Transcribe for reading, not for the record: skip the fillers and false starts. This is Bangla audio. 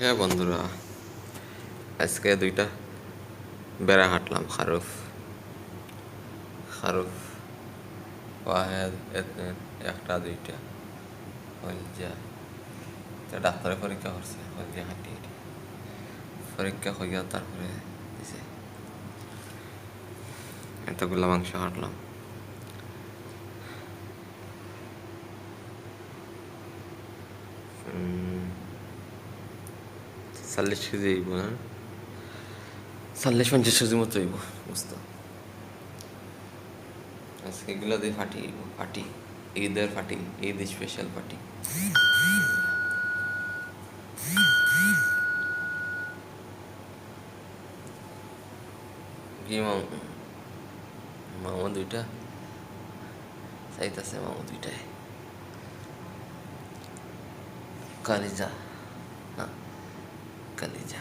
হ্যাঁ বন্ধুরা, আজকে দুইটা বেড়া হাঁটলাম। খারুফ খারুফ ওয়াহেদ একটা দুইটা হলজা। তো ডাক্তারে পরীক্ষা করছে, হলজা হাঁটি হাঁটি পরীক্ষা হইয়া তারপরে দিছে এতগুলা মাংস হাঁটলাম। 40 কেজি হইব না, 40-50 কেজি মতো হইব বুঝতো। আজকে এগুলা দিয়ে ফাটি হইব, ফাটি ঈদের ফাটি, ঈদ স্পেশাল ফাটি। কি মামা দুইটা চাইতেছে, মামা দুইটায় কালিজা, না কালিজা।